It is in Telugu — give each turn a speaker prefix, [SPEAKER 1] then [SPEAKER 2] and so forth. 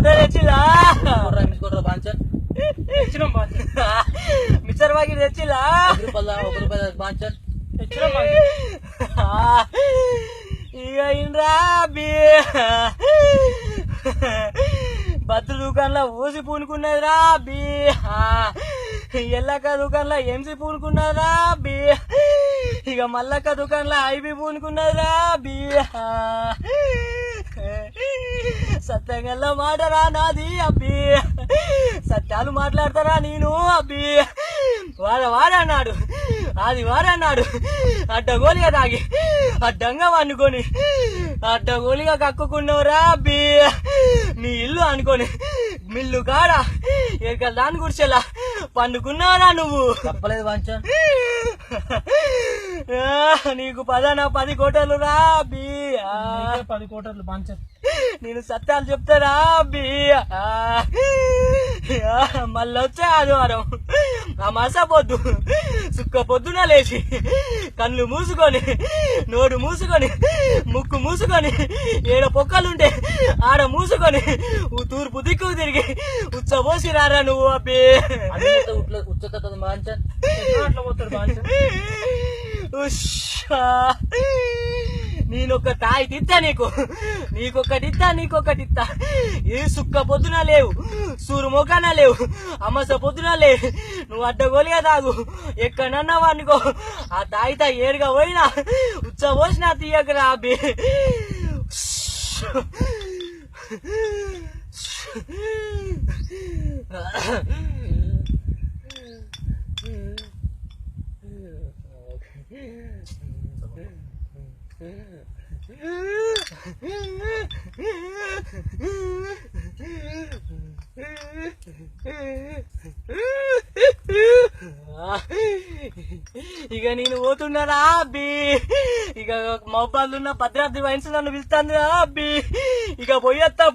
[SPEAKER 1] పూత తెచ్చిలా మిక్సర్ ప్యాకెట్ తెచ్చిలా
[SPEAKER 2] బాంచన్
[SPEAKER 1] ఇక ఇంద్రా బి బత్తు దుకాణంలో ఊసి పూనుకున్నదిరా బి ఎల్లక్క దుకాణంలో ఎంసి పూనుకున్నదిరా బి ఇక మల్లక్క దుకాణంలో ఐబి పూనుకున్నదిరా బి సత్యంగా మాటరా నాది అబ్బి సత్యాలు మాట్లాడతారా నేను అబ్బి వాడన్నాడు అది వాడన్నాడు అడ్డగోలిగా తాగి అడ్డంగా వండుకొని అడ్డగోలిగా కక్కుకున్నావురా అబ్బి నీ ఇల్లు అనుకొని మిల్లు కాడ ఎక్కడ దాని గుడిచెలా పండుకున్నావురా నువ్వు
[SPEAKER 2] తప్పలేదు బాంచన్
[SPEAKER 1] నీకు 10 కోటలు రా అబ్బి
[SPEAKER 2] 10 కోటర్లు బాంచన్
[SPEAKER 1] నేను సత్యాలు చెప్తారా అబ్బి మళ్ళీ వచ్చే ఆదివారం ఆ మసా పొద్దు సుక్క పొద్దున లేచి కళ్ళు మూసుకొని నోడు మూసుకొని ముక్కు మూసుకొని ఏడ పొక్కలుంటే ఆడ మూసుకొని తూర్పు దిక్కు తిరిగి ఉచ్చబోసి రారా నువ్వు అబ్బి
[SPEAKER 2] ఉచ్చత బాంచన్
[SPEAKER 1] నేనొక తాయి తిత్తా నీకొకటిత్తా ఏ సుక్క పొద్దున లేవు సూరు మొక్కన లేవు అమ్మస పొద్దున లేవు నువ్వు అడ్డగోలిగా తాగు ఎక్కడన్నావు అనుకో ఆ తాయితా ఏరుగా పోయినా ఉచ్చబోసినా తీయకరా అబ్బి ఇక నేను పోతున్నారా అబ్బి ఇక మొబైల్ ఉన్న భద్రాద్రి వైన్స్ నన్ను పిలుస్తాను అబ్బి ఇక పోయత్తా